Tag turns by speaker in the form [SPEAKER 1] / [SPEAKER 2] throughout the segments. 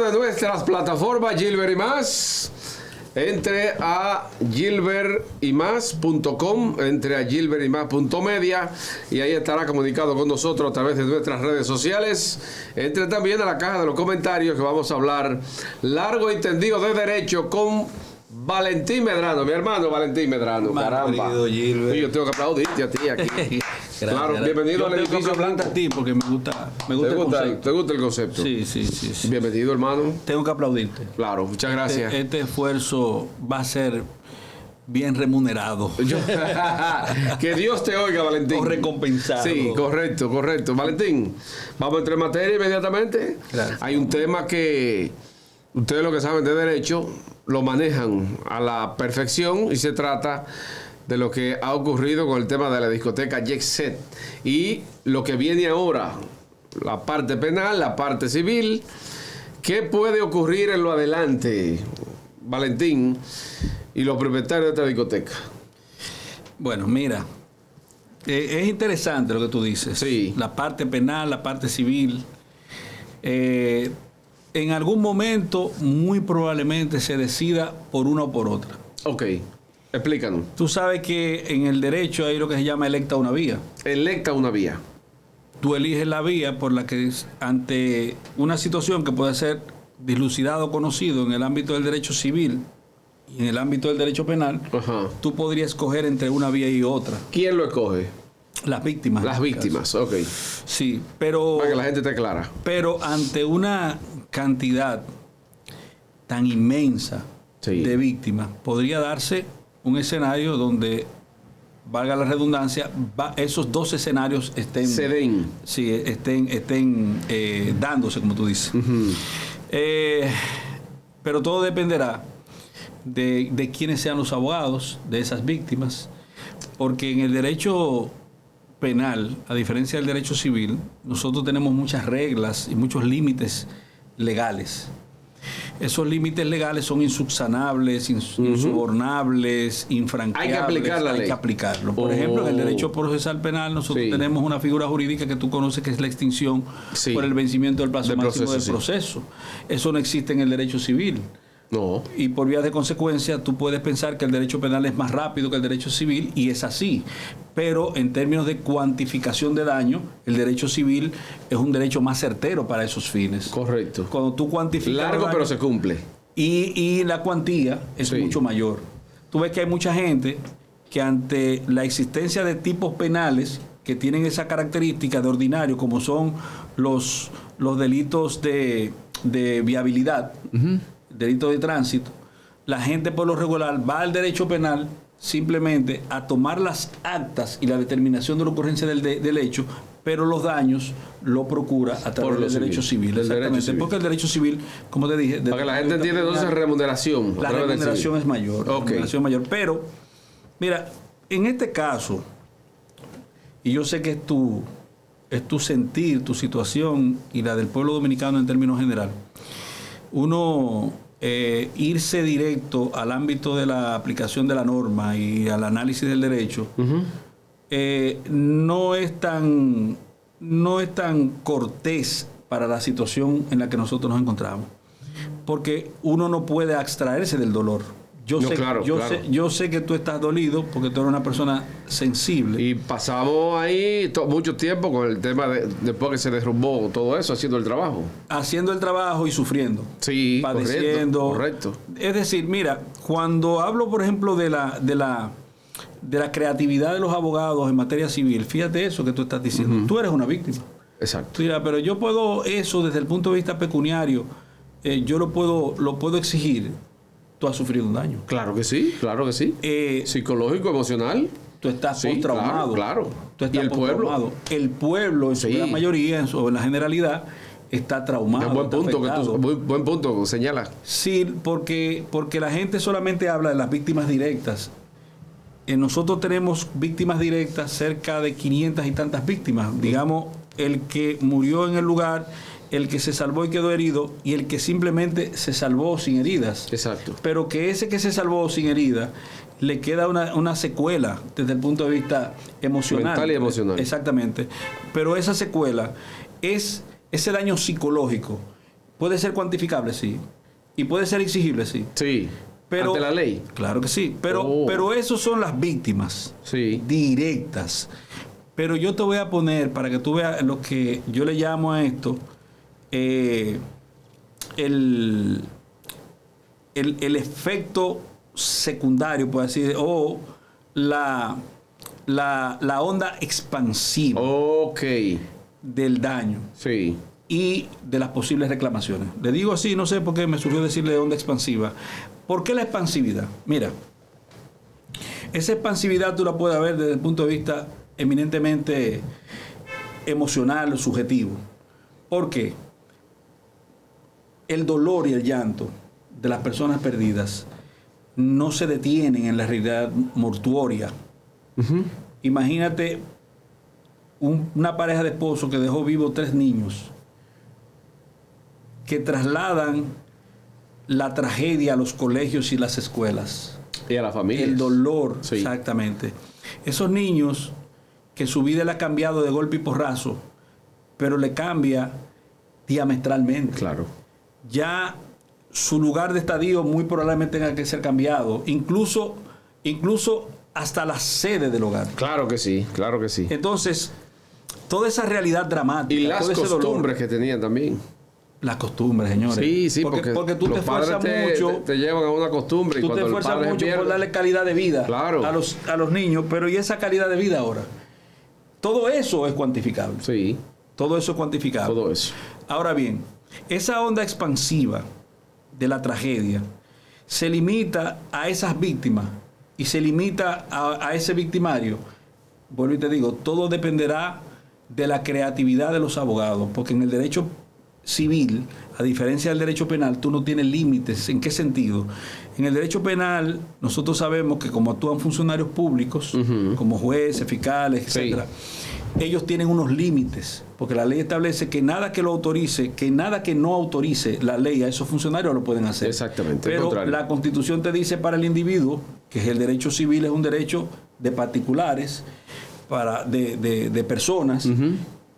[SPEAKER 1] de nuestras plataformas Gilbert y Más. Entre a gilbertymás.com, entre a gilbertymás.media y ahí estará comunicado con nosotros a través de nuestras redes sociales. Entre también a la caja de los comentarios, que vamos a hablar largo y tendido de derecho con Valentín Medrano, mi hermano Valentín Medrano. Caramba, yo tengo que aplaudirte a ti aquí.
[SPEAKER 2] Gracias,
[SPEAKER 1] claro, bienvenido al edificio blanco.
[SPEAKER 2] A ti porque me gusta el concepto.
[SPEAKER 1] ¿Te gusta el concepto?
[SPEAKER 2] Sí.
[SPEAKER 1] Bienvenido, hermano.
[SPEAKER 2] Tengo que aplaudirte.
[SPEAKER 1] Claro, muchas gracias.
[SPEAKER 2] Este esfuerzo va a ser bien remunerado.
[SPEAKER 1] Que Dios te oiga, Valentín.
[SPEAKER 2] O recompensado.
[SPEAKER 1] Sí, correcto. Valentín, vamos a entrar en materia inmediatamente.
[SPEAKER 2] Gracias.
[SPEAKER 1] Hay un tema que ustedes, lo que saben de derecho, lo manejan a la perfección, y se trata de lo que ha ocurrido con el tema de la discoteca Jet Set y lo que viene ahora, la parte penal, la parte civil. ¿Qué puede ocurrir en lo adelante, Valentín, y los propietarios de esta discoteca?
[SPEAKER 2] Bueno, mira, es interesante lo que tú dices.
[SPEAKER 1] Sí.
[SPEAKER 2] La parte penal, la parte civil. En algún momento, muy probablemente, se decida por una o por otra.
[SPEAKER 1] Ok, explícanos.
[SPEAKER 2] Tú sabes que en el derecho hay lo que se llama electa una vía.
[SPEAKER 1] Electa una vía.
[SPEAKER 2] Tú eliges la vía por la que, ante una situación que puede ser dilucidado o conocido en el ámbito del derecho civil y en el ámbito del derecho penal,
[SPEAKER 1] Ajá.
[SPEAKER 2] tú podrías escoger entre una vía y otra.
[SPEAKER 1] ¿Quién lo escoge?
[SPEAKER 2] Las víctimas.
[SPEAKER 1] Las víctimas, ok.
[SPEAKER 2] Sí, pero...
[SPEAKER 1] Para que la gente esté clara.
[SPEAKER 2] Pero ante una cantidad tan inmensa de víctimas, podría darse un escenario donde, valga la redundancia, esos dos escenarios estén dándose, como tú dices.
[SPEAKER 1] Uh-huh.
[SPEAKER 2] Pero todo dependerá de quiénes sean los abogados de esas víctimas, porque en el derecho penal, a diferencia del derecho civil, nosotros tenemos muchas reglas y muchos límites legales. Esos límites legales son insubsanables, insubornables, infranqueables.
[SPEAKER 1] Hay que aplicar la ley.
[SPEAKER 2] Hay que aplicarlo. Por ejemplo, en el derecho procesal penal nosotros tenemos una figura jurídica que tú conoces, que es la extinción por el vencimiento del plazo máximo del proceso. Eso no existe en el derecho civil.
[SPEAKER 1] No.
[SPEAKER 2] Y por vía de consecuencia, tú puedes pensar que el derecho penal es más rápido que el derecho civil, y es así. Pero en términos de cuantificación de daño, el derecho civil es un derecho más certero para esos fines.
[SPEAKER 1] Correcto.
[SPEAKER 2] Cuando tú cuantificas...
[SPEAKER 1] Largo, pero se cumple.
[SPEAKER 2] Y la cuantía es mucho mayor. Tú ves que hay mucha gente que, ante la existencia de tipos penales que tienen esa característica de ordinario, como son los delitos de viabilidad, delito de tránsito, la gente por lo regular va al derecho penal simplemente a tomar las actas y la determinación de la ocurrencia del hecho, pero los daños lo procura a través del derecho civil. Exactamente, porque el derecho civil, como te dije...
[SPEAKER 1] Para que la gente entienda, entonces, remuneración.
[SPEAKER 2] La remuneración es mayor. Pero, mira, en este caso, y yo sé que es tu sentir, tu situación y la del pueblo dominicano en términos general, uno irse directo al ámbito de la aplicación de la norma y al análisis del derecho, no es tan cortés para la situación en la que nosotros nos encontramos, porque uno no puede abstraerse del dolor. Yo sé que tú estás dolido porque tú eres una persona sensible.
[SPEAKER 1] Y pasamos ahí mucho tiempo con el tema después que se derrumbó todo eso, haciendo el trabajo.
[SPEAKER 2] Haciendo el trabajo y sufriendo.
[SPEAKER 1] Sí,
[SPEAKER 2] padeciendo.
[SPEAKER 1] Correcto.
[SPEAKER 2] Es decir, mira, cuando hablo, por ejemplo, de la creatividad de los abogados en materia civil, fíjate eso que tú estás diciendo. Tú eres una víctima.
[SPEAKER 1] Exacto.
[SPEAKER 2] Tú dirás, pero yo puedo eso desde el punto de vista pecuniario, yo lo puedo exigir. Tú has sufrido un daño.
[SPEAKER 1] Claro que sí. Psicológico, emocional.
[SPEAKER 2] Tú estás postraumado.
[SPEAKER 1] Claro.
[SPEAKER 2] Tú estás postraumado. El pueblo, en su gran mayoría o en la generalidad, está traumado.
[SPEAKER 1] Es buen punto, señala.
[SPEAKER 2] Sí, porque la gente solamente habla de las víctimas directas. Nosotros tenemos víctimas directas, cerca de 500 y tantas víctimas. Digamos, el que murió en el lugar, el que se salvó y quedó herido, y el que simplemente se salvó sin heridas.
[SPEAKER 1] Exacto.
[SPEAKER 2] Pero que ese que se salvó sin heridas le queda una secuela desde el punto de vista emocional.
[SPEAKER 1] Mental y emocional.
[SPEAKER 2] Exactamente. Pero esa secuela es ese daño psicológico puede ser cuantificable, sí. Y puede ser exigible, sí.
[SPEAKER 1] Sí.
[SPEAKER 2] Pero,
[SPEAKER 1] ante la ley.
[SPEAKER 2] Claro que sí. Pero esos son las víctimas directas. Pero yo te voy a poner, para que tú veas lo que yo le llamo a esto, el efecto secundario, por así decirlo, o la onda expansiva del daño y de las posibles reclamaciones. Le digo así, no sé por qué me surgió decirle onda expansiva. ¿Por qué la expansividad? Mira, esa expansividad tú la puedes ver desde el punto de vista eminentemente emocional, subjetivo. ¿Por qué? El dolor y el llanto de las personas perdidas no se detienen en la realidad mortuoria. Uh-huh. Imagínate una pareja de esposos que dejó vivos 3 niños, que trasladan la tragedia a los colegios y las escuelas.
[SPEAKER 1] Y a la familia.
[SPEAKER 2] El dolor, exactamente. Esos niños que su vida le ha cambiado de golpe y porrazo, pero le cambia diametralmente.
[SPEAKER 1] Claro.
[SPEAKER 2] Ya su lugar de estadio muy probablemente tenga que ser cambiado, incluso hasta la sede del hogar.
[SPEAKER 1] Claro que sí, claro que sí.
[SPEAKER 2] Entonces, toda esa realidad dramática.
[SPEAKER 1] Y las costumbres que tenían también.
[SPEAKER 2] Las costumbres, señores.
[SPEAKER 1] Sí, porque
[SPEAKER 2] tú te esfuerzas mucho.
[SPEAKER 1] Te llevan a una costumbre.
[SPEAKER 2] Tú te esfuerzas mucho por darle calidad de vida a los niños, pero ¿y esa calidad de vida ahora? Todo eso es cuantificable.
[SPEAKER 1] Sí.
[SPEAKER 2] Todo eso es cuantificable.
[SPEAKER 1] Todo eso.
[SPEAKER 2] Ahora bien, esa onda expansiva de la tragedia se limita a esas víctimas y se limita a ese victimario. Vuelvo y te digo, todo dependerá de la creatividad de los abogados, porque en el derecho civil, a diferencia del derecho penal, tú no tienes límites. ¿En qué sentido? En el derecho penal, nosotros sabemos que como actúan funcionarios públicos, como jueces, fiscales, etcétera, ellos tienen unos límites, porque la ley establece que nada que lo autorice, que nada que no autorice la ley a esos funcionarios lo pueden hacer.
[SPEAKER 1] Exactamente.
[SPEAKER 2] Pero la Constitución te dice para el individuo que el derecho civil es un derecho de particulares, de personas.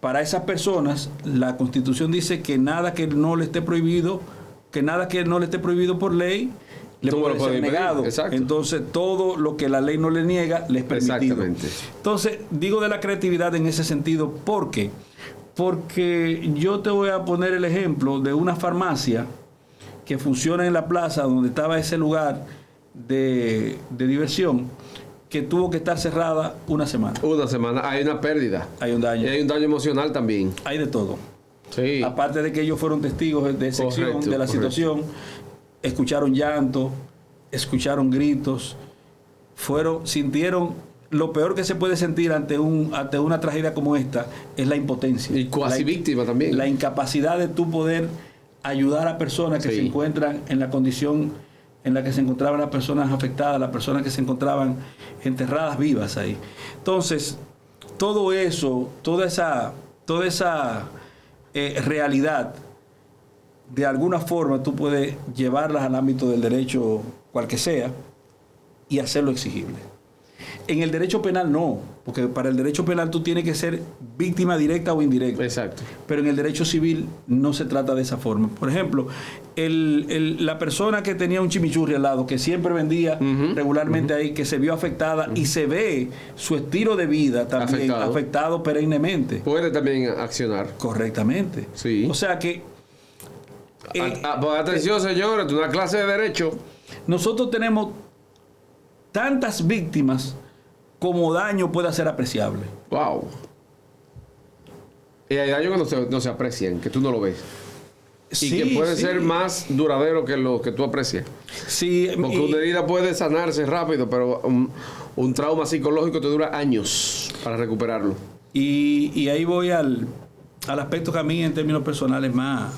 [SPEAKER 2] Para esas personas, la Constitución dice que nada que no le esté prohibido, por ley, le puede ser negado. Entonces, todo lo que la ley no le niega, le es permitido.
[SPEAKER 1] Exactamente.
[SPEAKER 2] Entonces, digo de la creatividad en ese sentido, ¿por qué? Porque yo te voy a poner el ejemplo de una farmacia que funciona en la plaza donde estaba ese lugar de diversión, que tuvo que estar cerrada una semana.
[SPEAKER 1] Una semana. Hay una pérdida.
[SPEAKER 2] Hay un daño.
[SPEAKER 1] Y hay un daño emocional también.
[SPEAKER 2] Hay de todo.
[SPEAKER 1] Sí.
[SPEAKER 2] Aparte de que ellos fueron testigos de excepción de la situación, escucharon llanto, escucharon gritos, sintieron lo peor que se puede sentir ante una tragedia como esta es la impotencia.
[SPEAKER 1] Y cuasi víctima también.
[SPEAKER 2] La incapacidad de tú poder ayudar a personas que se encuentran en la condición en la que se encontraban las personas afectadas, las personas que se encontraban enterradas vivas ahí. Entonces, todo eso, toda esa realidad, de alguna forma tú puedes llevarlas al ámbito del derecho, cual que sea, y hacerlo exigible. En el derecho penal no, porque para el derecho penal tú tienes que ser víctima directa o indirecta.
[SPEAKER 1] Exacto.
[SPEAKER 2] Pero en el derecho civil no se trata de esa forma. Por ejemplo, la persona que tenía un chimichurri al lado, que siempre vendía regularmente ahí, que se vio afectada y se ve su estilo de vida también afectado perennemente.
[SPEAKER 1] Puede también accionar.
[SPEAKER 2] Correctamente.
[SPEAKER 1] Sí.
[SPEAKER 2] O sea que...
[SPEAKER 1] atención, señores, una clase de derecho.
[SPEAKER 2] Nosotros tenemos tantas víctimas como daño pueda ser apreciable.
[SPEAKER 1] Wow. Y hay daños que no se aprecian, que tú no lo ves. Y que puede ser más duradero que lo que tú aprecias.
[SPEAKER 2] Sí.
[SPEAKER 1] Porque una herida puede sanarse rápido, pero un trauma psicológico te dura años para recuperarlo.
[SPEAKER 2] Y ahí voy al aspecto que a mí en términos personales más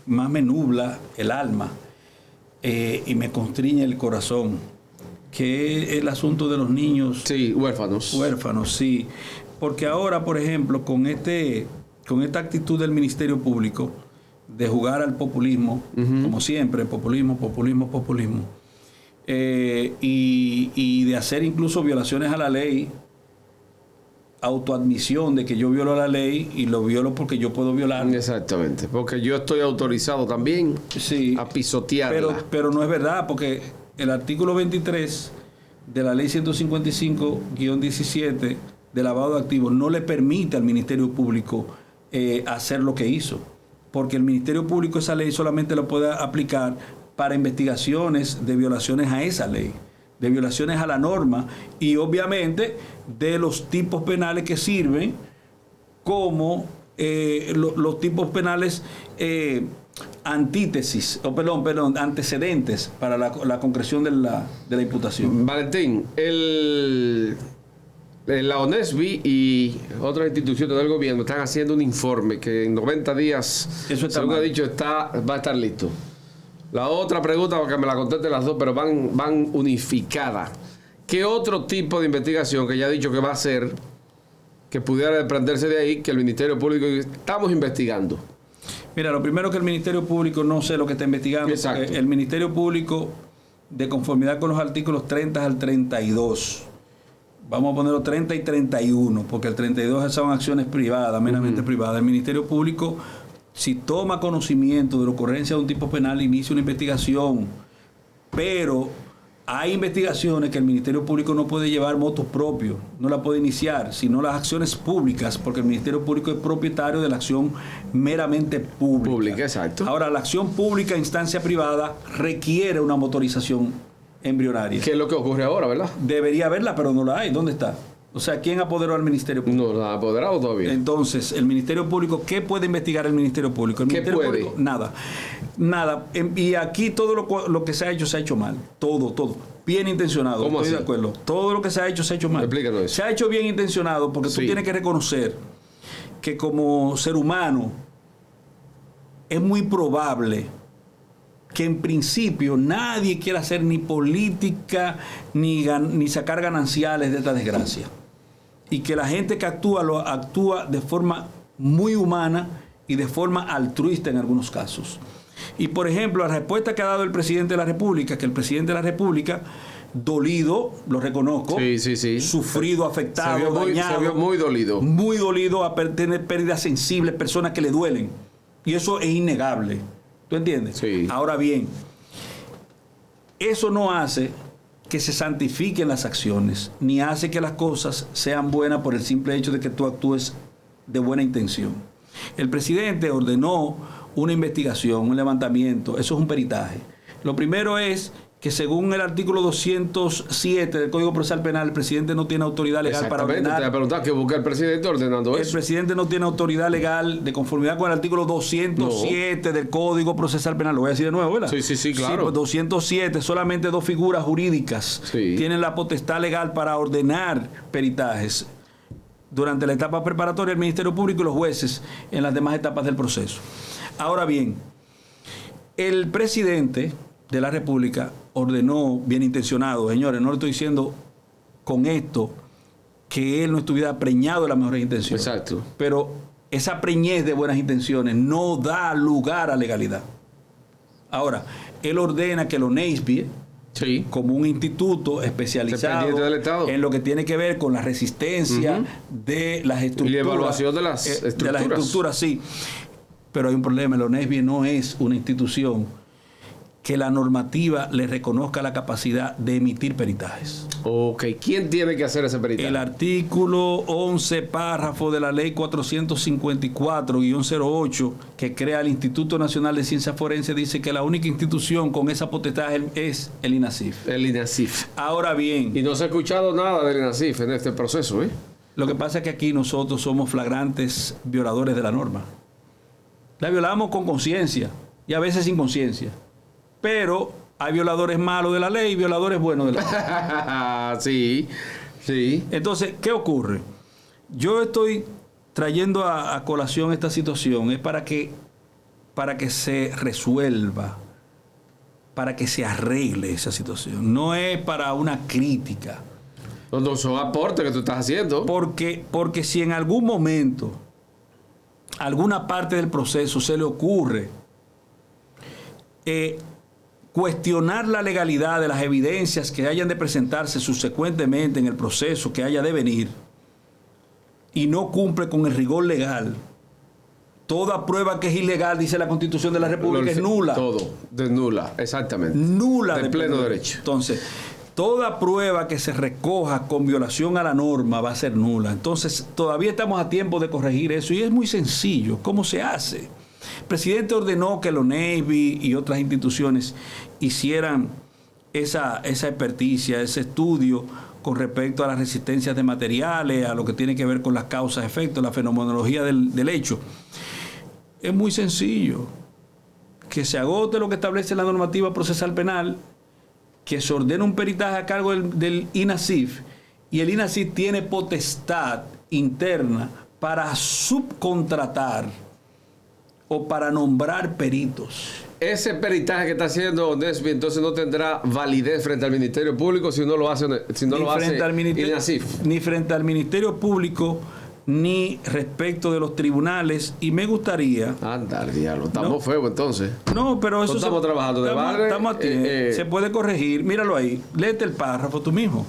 [SPEAKER 2] me nubla el alma y me constriñe el corazón, que es el asunto de los niños.
[SPEAKER 1] Sí, huérfanos.
[SPEAKER 2] Huérfanos, sí. Porque ahora, por ejemplo, con esta actitud del Ministerio Público de jugar al populismo, como siempre, populismo, y de hacer incluso violaciones a la ley autoadmisión de que yo violo la ley y lo violo porque yo puedo violar.
[SPEAKER 1] Exactamente, porque yo estoy autorizado también a pisotearla.
[SPEAKER 2] Pero no es verdad, porque el artículo 23 de la ley 155-17 de lavado de activos no le permite al Ministerio Público hacer lo que hizo, porque el Ministerio Público esa ley solamente lo puede aplicar para investigaciones de violaciones a esa ley, de violaciones a la norma y obviamente de los tipos penales que sirven como los tipos penales antecedentes para la concreción de la imputación.
[SPEAKER 1] Valentín, la ONESBI y otras instituciones del gobierno están haciendo un informe que en 90 días, según ha dicho, va a estar listo. La otra pregunta, porque me la conteste las dos, pero van unificadas. ¿Qué otro tipo de investigación que ya ha dicho que va a hacer, que pudiera desprenderse de ahí, que el Ministerio Público estamos investigando?
[SPEAKER 2] Mira, lo primero que el Ministerio Público no sé lo que está investigando. El Ministerio Público, de conformidad con los artículos 30 al 32, vamos a ponerlo 30 y 31, porque el 32 son acciones privadas, meramente privadas. El Ministerio Público, si toma conocimiento de la ocurrencia de un tipo penal, inicia una investigación, pero hay investigaciones que el Ministerio Público no puede llevar motus propios, no la puede iniciar, sino las acciones públicas, porque el Ministerio Público es propietario de la acción meramente pública.
[SPEAKER 1] Exacto.
[SPEAKER 2] Ahora, la acción pública a instancia privada requiere una motorización embrionaria.
[SPEAKER 1] ¿Qué es lo que ocurre ahora, verdad?
[SPEAKER 2] Debería haberla, pero no la hay. ¿Dónde está? O sea, ¿quién apoderó al Ministerio Público?
[SPEAKER 1] No la ha apoderado todavía.
[SPEAKER 2] Entonces, el Ministerio Público, ¿qué puede investigar el Ministerio Público? El Ministerio Público, nada. Y aquí todo lo que se ha hecho mal. Todo. Bien intencionado.
[SPEAKER 1] ¿Cómo
[SPEAKER 2] estoy
[SPEAKER 1] así?
[SPEAKER 2] de acuerdo. Todo lo que se ha hecho mal.
[SPEAKER 1] Explícanos eso.
[SPEAKER 2] Se ha hecho bien intencionado porque tú tienes que reconocer que como ser humano es muy probable que en principio nadie quiera hacer ni política ni sacar gananciales de esta desgracia. Y que la gente que actúa de forma muy humana y de forma altruista en algunos casos. Y por ejemplo, la respuesta que ha dado el presidente de la República, que el presidente de la República, dolido, lo reconozco, sufrido, afectado, dañado,
[SPEAKER 1] se vio muy dolido.
[SPEAKER 2] Muy dolido a tener pérdidas sensibles, personas que le duelen. Y eso es innegable. ¿Tú entiendes?
[SPEAKER 1] Sí.
[SPEAKER 2] Ahora bien, eso no hace que se santifiquen las acciones, ni hace que las cosas sean buenas por el simple hecho de que tú actúes de buena intención. El presidente ordenó una investigación, un levantamiento, eso es un peritaje. Lo primero es que según el artículo 207 del Código Procesal Penal, el presidente no tiene autoridad legal para ordenar.
[SPEAKER 1] Te voy a preguntar qué busca el presidente ordenando eso.
[SPEAKER 2] El presidente no tiene autoridad legal de conformidad con el artículo 207 del Código Procesal Penal. Lo voy a decir de nuevo, ¿verdad?
[SPEAKER 1] Sí, claro.
[SPEAKER 2] Sí, pues 207, solamente dos figuras jurídicas tienen la potestad legal para ordenar peritajes durante la etapa preparatoria, el Ministerio Público y los jueces en las demás etapas del proceso. Ahora bien, el presidente de la República ordenó, bien intencionado, señores, no le estoy diciendo con esto que él no estuviera preñado de las mejores intenciones.
[SPEAKER 1] Exacto.
[SPEAKER 2] Pero esa preñez de buenas intenciones no da lugar a legalidad. Ahora, él ordena que la ONESBI, como un instituto especializado en lo que tiene que ver con la resistencia de las estructuras.
[SPEAKER 1] Y la evaluación de las estructuras.
[SPEAKER 2] De las estructuras, sí. Pero hay un problema, la ONESBI no es una institución que la normativa le reconozca la capacidad de emitir peritajes.
[SPEAKER 1] Ok, ¿quién tiene que hacer ese peritaje?
[SPEAKER 2] El artículo 11, párrafo de la ley 454-08, que crea el Instituto Nacional de Ciencias Forenses, dice que la única institución con esa potestad es el INACIF.
[SPEAKER 1] El INACIF.
[SPEAKER 2] Ahora bien.
[SPEAKER 1] Y no se ha escuchado nada del INACIF en este proceso, ¿eh?
[SPEAKER 2] Lo que pasa es que aquí nosotros somos flagrantes violadores de la norma. La violamos con conciencia y a veces sin conciencia. Pero hay violadores malos de la ley y violadores buenos de la
[SPEAKER 1] Sí.
[SPEAKER 2] ley. Entonces, ¿qué ocurre? Yo estoy trayendo a colación esta situación es para que se resuelva, para que se arregle esa situación. No es para una crítica.
[SPEAKER 1] No son aportes que tú estás haciendo.
[SPEAKER 2] Porque si en algún momento, alguna parte del proceso se le ocurre cuestionar la legalidad de las evidencias que hayan de presentarse subsecuentemente en el proceso que haya de venir, y no cumple con el rigor legal, toda prueba que es ilegal, dice la Constitución de la República, es nula.
[SPEAKER 1] Todo, de nula, exactamente.
[SPEAKER 2] Nula
[SPEAKER 1] de pleno derecho.
[SPEAKER 2] Entonces, toda prueba que se recoja con violación a la norma va a ser nula. Entonces, todavía estamos a tiempo de corregir eso y es muy sencillo. ¿Cómo se hace? El presidente ordenó que los Navy y otras instituciones hicieran esa experticia, ese estudio con respecto a las resistencias de materiales, a lo que tiene que ver con las causas, efectos, la fenomenología del hecho. Es muy sencillo. Que se agote lo que establece la normativa procesal penal, que se ordene un peritaje a cargo del INASIF, y el INASIF tiene potestad interna para subcontratar o para nombrar peritos.
[SPEAKER 1] Ese peritaje que está haciendo Nesby entonces no tendrá validez frente al Ministerio Público si no lo hace, INASIF.
[SPEAKER 2] Ni frente al Ministerio Público, ni respecto de los tribunales, y me gustaría...
[SPEAKER 1] Anda, el diablo, estamos feos entonces.
[SPEAKER 2] No, pero eso...
[SPEAKER 1] Estamos trabajando de barrio.
[SPEAKER 2] Estamos se puede corregir. Míralo ahí, léete el párrafo tú mismo.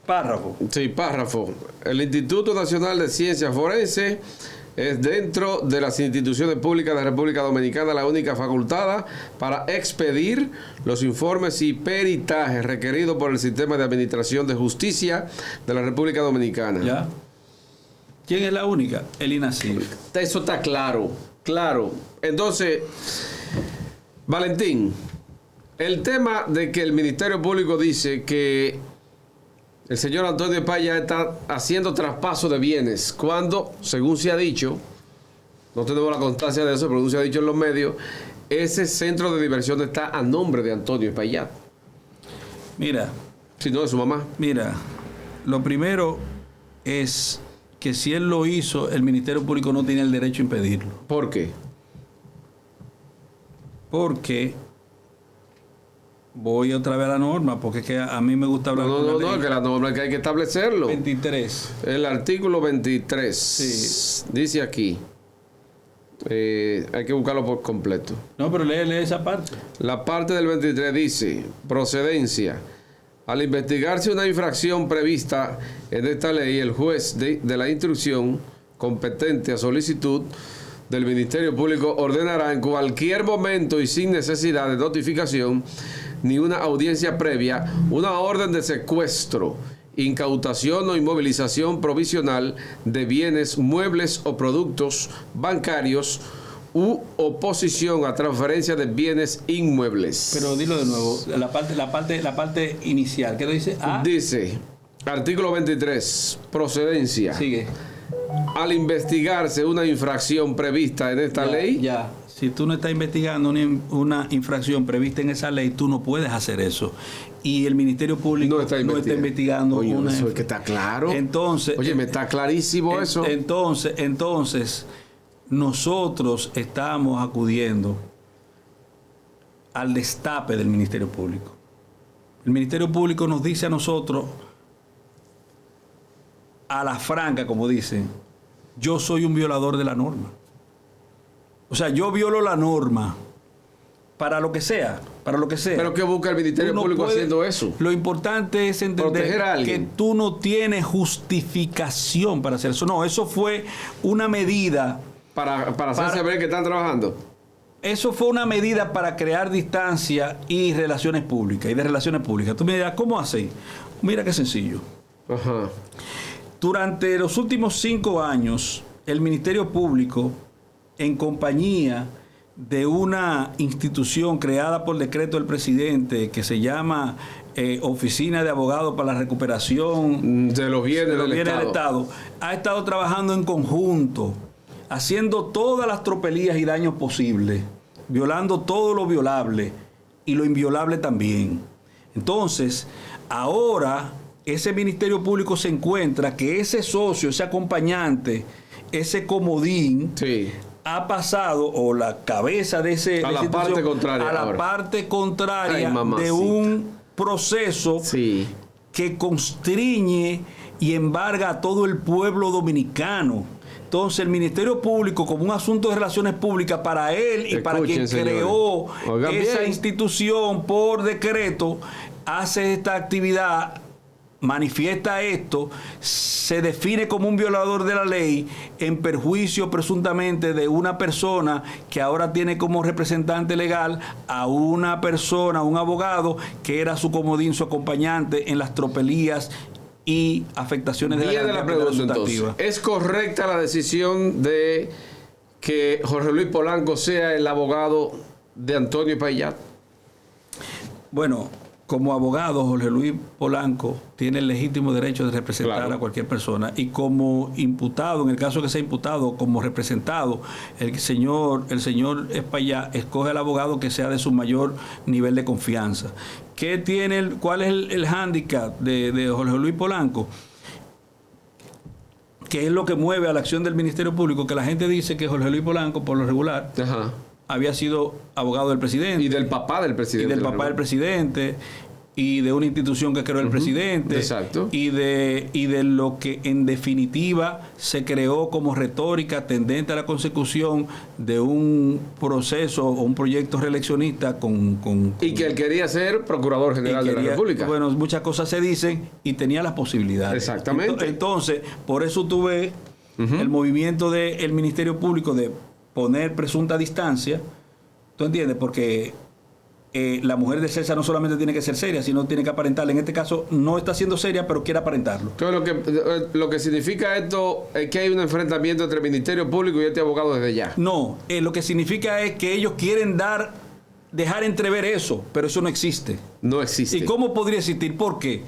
[SPEAKER 2] Párrafo.
[SPEAKER 1] Sí, párrafo. El Instituto Nacional de Ciencias Forenses es dentro de las instituciones públicas de la República Dominicana la única facultada para expedir los informes y peritajes requeridos por el Sistema de Administración de Justicia de la República Dominicana.
[SPEAKER 2] ¿Ya? ¿Quién es la única? El INASIF.
[SPEAKER 1] Eso está claro, claro. Entonces, Valentín, el tema de que el Ministerio Público dice que el señor Antonio Paya está haciendo traspaso de bienes, cuando, según se ha dicho, no tenemos la constancia de eso, pero según se ha dicho en los medios, ese centro de diversión está a nombre de Antonio Paya.
[SPEAKER 2] Mira.
[SPEAKER 1] Si no, de su mamá.
[SPEAKER 2] Mira, lo primero es que si él lo hizo, el Ministerio Público no tiene el derecho a impedirlo.
[SPEAKER 1] ¿Por qué?
[SPEAKER 2] Porque voy otra vez a la norma, porque es que a mí me gusta hablar
[SPEAKER 1] No, que la norma es que hay que establecerlo.
[SPEAKER 2] 23.
[SPEAKER 1] El artículo 23.
[SPEAKER 2] Sí.
[SPEAKER 1] Dice aquí. Hay que buscarlo por completo.
[SPEAKER 2] No, pero lee esa parte.
[SPEAKER 1] La parte del 23 dice: procedencia. Al investigarse una infracción prevista en esta ley, el juez de la instrucción competente a solicitud del Ministerio Público ordenará en cualquier momento y sin necesidad de notificación ni una audiencia previa una orden de secuestro, incautación o inmovilización provisional de bienes, muebles o productos bancarios u oposición a transferencia de bienes inmuebles.
[SPEAKER 2] Pero dilo de nuevo, la parte inicial, ¿qué lo dice?
[SPEAKER 1] Dice, artículo 23, procedencia.
[SPEAKER 2] Sigue.
[SPEAKER 1] Al investigarse una infracción prevista en esta ley.
[SPEAKER 2] Ya. Si tú no estás investigando una infracción prevista en esa ley, tú no puedes hacer eso. Y el Ministerio Público no está investigando.
[SPEAKER 1] Oye, eso es que está claro.
[SPEAKER 2] Entonces,
[SPEAKER 1] oye, me está clarísimo eso.
[SPEAKER 2] Entonces, nosotros estamos acudiendo al destape del Ministerio Público. El Ministerio Público nos dice a nosotros, a la franca, como dicen, yo soy un violador de la norma. O sea, yo violo la norma para lo que sea.
[SPEAKER 1] Pero ¿qué busca el Ministerio Público haciendo eso?
[SPEAKER 2] Lo importante es entender que tú no tienes justificación para hacer eso. No, eso fue una medida
[SPEAKER 1] para hacerse ver que están trabajando.
[SPEAKER 2] Eso fue una medida para crear distancia y relaciones públicas. Y de relaciones públicas. Tú me dirás, ¿cómo hace? Mira qué sencillo.
[SPEAKER 1] Ajá.
[SPEAKER 2] Durante los últimos 5 años, el Ministerio Público, en compañía de una institución creada por decreto del presidente que se llama Oficina de Abogados para la Recuperación
[SPEAKER 1] de los bienes del
[SPEAKER 2] Estado, ha estado trabajando en conjunto, haciendo todas las tropelías y daños posibles, violando todo lo violable y lo inviolable también. Entonces, ahora ese Ministerio Público se encuentra que ese socio, ese acompañante, ese comodín,
[SPEAKER 1] sí,
[SPEAKER 2] ha pasado, o la cabeza de ese
[SPEAKER 1] a la parte
[SPEAKER 2] contraria de un proceso,
[SPEAKER 1] sí,
[SPEAKER 2] que constriñe y embarga a todo el pueblo dominicano. Entonces el Ministerio Público, como un asunto de relaciones públicas para él y para quien creó esa institución por decreto, hace esta actividad manifiesta esto, se define como un violador de la ley en perjuicio presuntamente de una persona que ahora tiene como representante legal a una persona, un abogado, que era su comodín, su acompañante en las tropelías y afectaciones de
[SPEAKER 1] la pregunta, entonces, ¿es correcta la decisión de que Jorge Luis Polanco sea el abogado de Antonio Payat?
[SPEAKER 2] Bueno, como abogado, Jorge Luis Polanco tiene el legítimo derecho de representar a cualquier persona, y como imputado, en el caso que sea imputado, como representado, el señor Payat escoge al abogado que sea de su mayor nivel de confianza. ¿Cuál es el hándicap de Jorge Luis Polanco? Que es lo que mueve a la acción del Ministerio Público, que la gente dice que Jorge Luis Polanco, por lo regular, había sido abogado del presidente.
[SPEAKER 1] Y del papá del presidente.
[SPEAKER 2] Y del papá del presidente, y de una institución que creó el presidente.
[SPEAKER 1] Exacto.
[SPEAKER 2] Y de lo que en definitiva se creó como retórica tendente a la consecución de un proceso o un proyecto reeleccionista
[SPEAKER 1] y que él quería ser Procurador General de la República.
[SPEAKER 2] Bueno, muchas cosas se dicen y tenía las posibilidades.
[SPEAKER 1] Exactamente.
[SPEAKER 2] Entonces, por eso tuve el movimiento del Ministerio Público de poner presunta distancia. ¿Tú entiendes? Porque la mujer de César no solamente tiene que ser seria, sino tiene que aparentarla. En este caso no está siendo seria, pero quiere aparentarlo.
[SPEAKER 1] Entonces lo que significa esto es que hay un enfrentamiento entre el Ministerio Público y este abogado desde ya.
[SPEAKER 2] No, lo que significa es que ellos quieren dejar entrever eso, pero eso no existe.
[SPEAKER 1] No existe.
[SPEAKER 2] ¿Y cómo podría existir? ¿Por qué?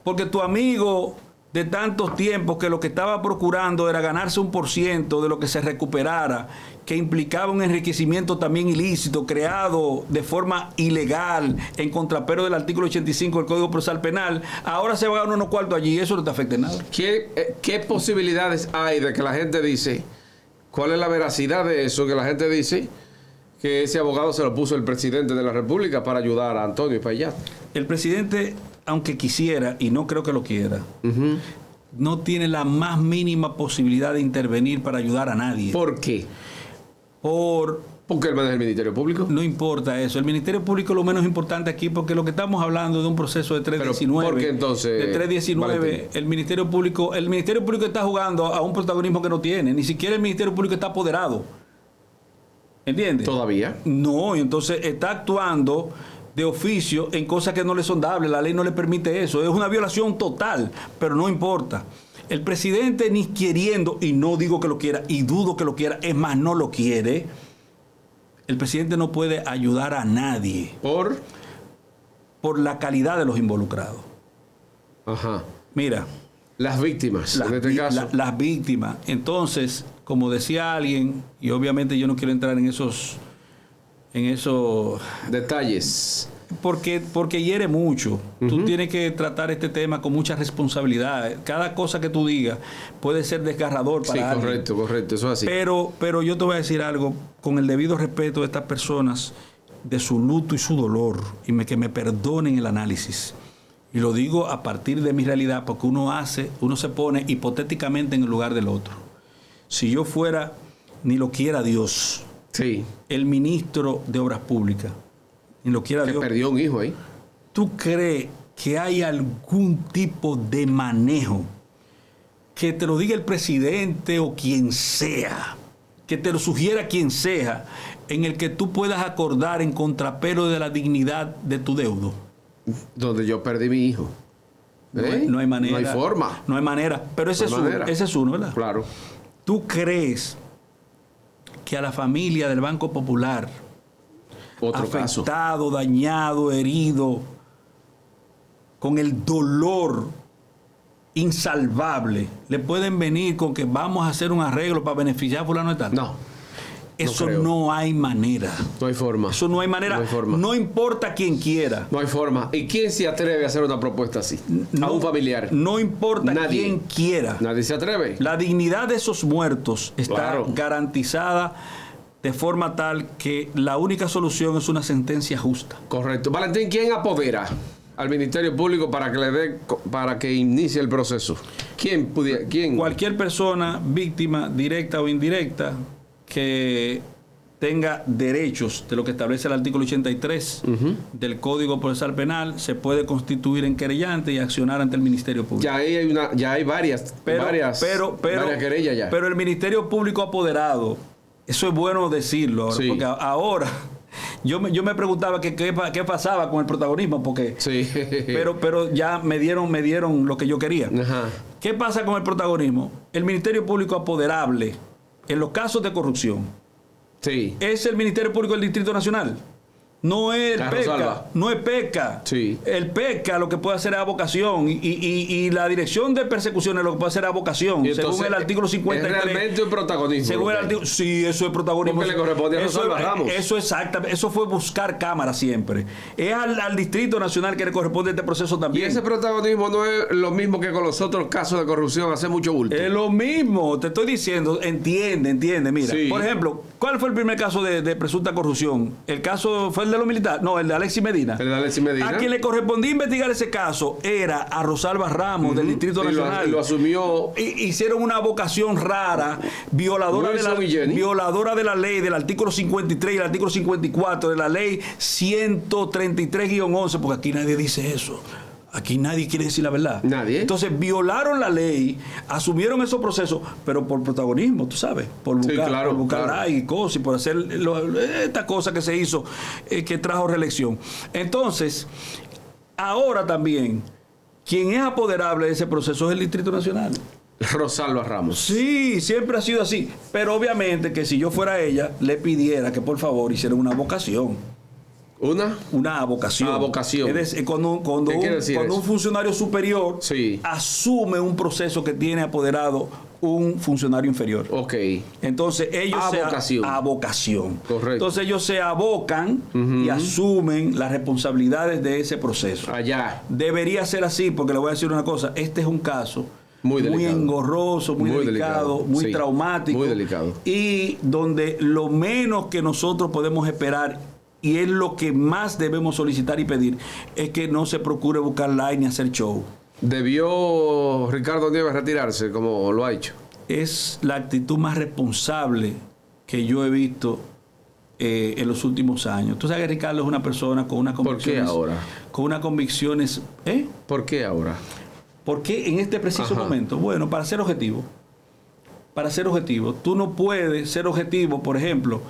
[SPEAKER 2] Porque tu amigo de tantos tiempos, que lo que estaba procurando era ganarse 1% de lo que se recuperara, que implicaba un enriquecimiento también ilícito, creado de forma ilegal, en contrapero del artículo 85 del Código Procesal Penal, ahora se va a ganar unos cuartos allí, eso no te afecta en nada.
[SPEAKER 1] ¿Qué posibilidades hay de que la gente dice, cuál es la veracidad de eso, que la gente dice que ese abogado se lo puso el presidente de la República para ayudar a Antonio Payat? El
[SPEAKER 2] presidente, aunque quisiera, y no creo que lo quiera, no tiene la más mínima posibilidad de intervenir para ayudar a nadie.
[SPEAKER 1] ¿Por qué? Porque él maneja el Ministerio Público.
[SPEAKER 2] No importa eso. El Ministerio Público es lo menos importante aquí, porque lo que estamos hablando de un proceso de 319.
[SPEAKER 1] ¿Por qué entonces?
[SPEAKER 2] De 319, Valentín. El Ministerio Público está jugando a un protagonismo que no tiene. Ni siquiera el Ministerio Público está apoderado. ¿Entiendes?
[SPEAKER 1] ¿Todavía?
[SPEAKER 2] No, y entonces está actuando de oficio en cosas que no le son dables. La ley no le permite eso. Es una violación total, pero no importa. El presidente, ni queriendo, y no digo que lo quiera, y dudo que lo quiera, es más, no lo quiere, el presidente no puede ayudar a nadie. Por la calidad de los involucrados.
[SPEAKER 1] Ajá.
[SPEAKER 2] Mira.
[SPEAKER 1] Las víctimas, en este caso.
[SPEAKER 2] Las víctimas. Entonces, como decía alguien, y obviamente yo no quiero entrar en esos
[SPEAKER 1] detalles,
[SPEAKER 2] porque hiere mucho. Tú tienes que tratar este tema con mucha responsabilidad. Cada cosa que tú digas puede ser desgarrador para alguien.
[SPEAKER 1] Correcto, eso es así.
[SPEAKER 2] Pero yo te voy a decir algo con el debido respeto de estas personas, de su luto y su dolor, y que me perdonen el análisis. Y lo digo a partir de mi realidad, porque uno se pone hipotéticamente en el lugar del otro. Si yo fuera, ni lo quiera Dios, el ministro de Obras Públicas, ni lo quiera Dios,
[SPEAKER 1] perdió un hijo ahí.
[SPEAKER 2] ¿Tú crees que hay algún tipo de manejo que te lo diga el presidente o quien sea, que te lo sugiera quien sea, en el que tú puedas acordar en contrapelo de la dignidad de tu deudo?
[SPEAKER 1] Donde yo perdí mi hijo.
[SPEAKER 2] No hay manera.
[SPEAKER 1] No hay forma.
[SPEAKER 2] No hay manera. Pero ese es uno, ¿verdad?
[SPEAKER 1] Claro.
[SPEAKER 2] ¿Tú crees que a la familia del Banco Popular, afectado, dañado, herido, con el dolor insalvable, le pueden venir con que vamos a hacer un arreglo para beneficiar a fulano de tal?
[SPEAKER 1] No.
[SPEAKER 2] Eso no hay manera.
[SPEAKER 1] No hay forma.
[SPEAKER 2] Eso no hay manera.
[SPEAKER 1] No hay forma.
[SPEAKER 2] No importa quién quiera.
[SPEAKER 1] No hay forma. ¿Y quién se atreve a hacer una propuesta así? A un familiar.
[SPEAKER 2] No importa quién quiera.
[SPEAKER 1] Nadie se atreve.
[SPEAKER 2] La dignidad de esos muertos está garantizada de forma tal que la única solución es una sentencia justa.
[SPEAKER 1] Correcto. Valentín, ¿quién apodera al Ministerio Público para que inicie el proceso? ¿Quién?
[SPEAKER 2] Cualquier persona, víctima, directa o indirecta, que tenga derechos de lo que establece el artículo 83 del Código Procesal Penal, se puede constituir en querellante y accionar ante el Ministerio Público.
[SPEAKER 1] Ya hay varias querellas ya.
[SPEAKER 2] Pero el Ministerio Público apoderado, eso es bueno decirlo ahora,
[SPEAKER 1] sí.
[SPEAKER 2] Porque ahora yo me preguntaba qué pasaba con el protagonismo, porque
[SPEAKER 1] sí.
[SPEAKER 2] pero ya me dieron lo que yo quería.
[SPEAKER 1] Ajá.
[SPEAKER 2] ¿Qué pasa con el protagonismo? El Ministerio Público apoderable en los casos de corrupción,
[SPEAKER 1] sí,
[SPEAKER 2] es el Ministerio Público del Distrito Nacional. No es el PECA. No es PECA.
[SPEAKER 1] Sí.
[SPEAKER 2] El PECA lo que puede hacer es avocación. Y la Dirección de Persecuciones lo que puede hacer es avocación. Según el artículo 53.
[SPEAKER 1] ¿Es realmente un protagonismo?
[SPEAKER 2] Según el artículo, sí, eso es protagonismo.
[SPEAKER 1] Porque le corresponde a Rosalba Ramos.
[SPEAKER 2] Eso exactamente. Eso fue buscar cámara siempre. Es al Distrito Nacional que le corresponde este proceso también.
[SPEAKER 1] Y ese protagonismo no es lo mismo que con los otros casos de corrupción. Hace mucho bulto.
[SPEAKER 2] Es lo mismo. Te estoy diciendo. Entiende. Mira, sí. Por ejemplo, ¿cuál fue el primer caso de presunta corrupción? El caso fue el de los militares. No, el de Alexis Medina.
[SPEAKER 1] El de Alexis Medina.
[SPEAKER 2] A quien le correspondía investigar ese caso era a Rosalba Ramos del Distrito Nacional.
[SPEAKER 1] Lo asumió.
[SPEAKER 2] Hicieron una vocación rara, violadora de la ley del artículo 53 y el artículo 54 de la ley 133-11, porque aquí nadie dice eso. Aquí nadie quiere decir la verdad.
[SPEAKER 1] Nadie.
[SPEAKER 2] Entonces violaron la ley, asumieron esos procesos, pero por protagonismo, tú sabes, por buscar,
[SPEAKER 1] sí, claro,
[SPEAKER 2] por buscar like y cosas, y por hacer esta cosa que se hizo, que trajo reelección. Entonces, ahora también, quien es apoderable de ese proceso es el Distrito Nacional.
[SPEAKER 1] Rosalba Ramos.
[SPEAKER 2] Sí, siempre ha sido así. Pero obviamente que si yo fuera ella, le pidiera que por favor hiciera una vocación. Una avocación.
[SPEAKER 1] Avocación.
[SPEAKER 2] Es decir, cuando un funcionario superior
[SPEAKER 1] sí.
[SPEAKER 2] asume un proceso que tiene apoderado un funcionario inferior.
[SPEAKER 1] Ok.
[SPEAKER 2] Entonces ellos avocación.
[SPEAKER 1] Correcto.
[SPEAKER 2] Entonces ellos se abocan y asumen las responsabilidades de ese proceso.
[SPEAKER 1] Allá.
[SPEAKER 2] Debería ser así, porque le voy a decir una cosa. Este es un caso muy engorroso, muy delicado, muy traumático.
[SPEAKER 1] Muy delicado.
[SPEAKER 2] Y donde lo menos que nosotros podemos esperar, y es lo que más debemos solicitar y pedir, es que no se procure buscar like ni hacer show.
[SPEAKER 1] ¿Debió Ricardo Nieves retirarse como lo ha hecho?
[SPEAKER 2] Es la actitud más responsable que yo he visto en los últimos años. Tú sabes que Ricardo es una persona con unas convicciones.
[SPEAKER 1] ¿Por qué ahora?
[SPEAKER 2] Con unas convicciones.
[SPEAKER 1] ¿Por qué ahora?
[SPEAKER 2] ¿Por qué en este preciso momento? Bueno, para ser objetivo. Para ser objetivo. Tú no puedes ser objetivo, por ejemplo.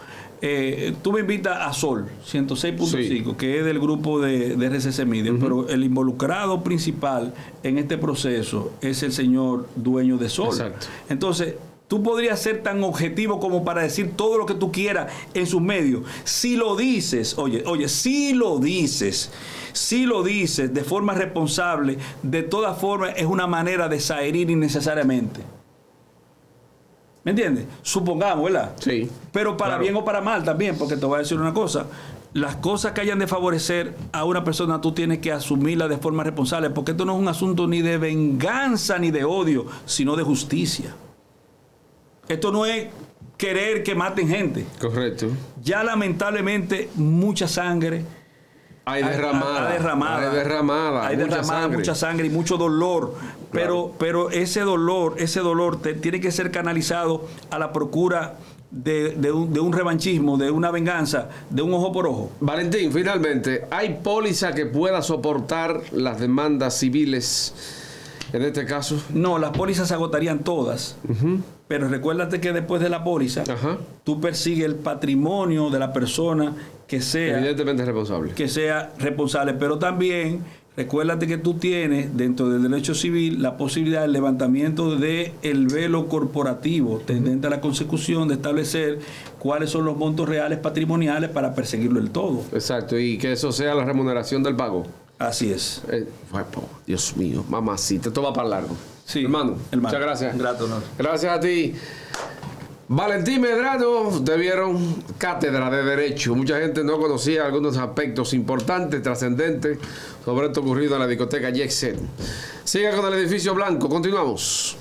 [SPEAKER 2] Tú me invitas a Sol 106.5, sí, que es del grupo de RCC Media, pero el involucrado principal en este proceso es el señor dueño de Sol.
[SPEAKER 1] Exacto.
[SPEAKER 2] Entonces, tú podrías ser tan objetivo como para decir todo lo que tú quieras en sus medios. Si lo dices, si lo dices de forma responsable, de todas formas es una manera de saherir innecesariamente. ¿Me entiendes? Supongamos, ¿verdad?
[SPEAKER 1] Sí.
[SPEAKER 2] Pero para bien o para mal también, porque te voy a decir una cosa. Las cosas que hayan de favorecer a una persona, tú tienes que asumirlas de forma responsable, porque esto no es un asunto ni de venganza ni de odio, sino de justicia. Esto no es querer que maten gente.
[SPEAKER 1] Correcto.
[SPEAKER 2] Ya lamentablemente mucha sangre
[SPEAKER 1] hay derramada.
[SPEAKER 2] Mucha sangre y mucho dolor. Claro. Pero ese dolor tiene que ser canalizado a la procura de un revanchismo, de una venganza, de un ojo por ojo.
[SPEAKER 1] Valentín, finalmente, ¿hay póliza que pueda soportar las demandas civiles en este caso?
[SPEAKER 2] No, las pólizas se agotarían todas. Pero recuérdate que después de la póliza, tú persigues el patrimonio de la persona que sea...
[SPEAKER 1] Evidentemente responsable.
[SPEAKER 2] Que sea responsable, pero también recuérdate que tú tienes dentro del derecho civil la posibilidad del levantamiento del velo corporativo tendente a la consecución de establecer cuáles son los montos reales patrimoniales para perseguirlo del todo.
[SPEAKER 1] Exacto, y que eso sea la remuneración del pago.
[SPEAKER 2] Así es.
[SPEAKER 1] Dios mío, mamacita, esto va para largo.
[SPEAKER 2] Sí,
[SPEAKER 1] hermano, muchas gracias.
[SPEAKER 2] Grato, no.
[SPEAKER 1] Gracias a ti. Valentín Medrano, te vieron cátedra de Derecho. Mucha gente no conocía algunos aspectos importantes, trascendentes sobre esto ocurrido en la discoteca Jet Set. Siga con el edificio blanco, continuamos.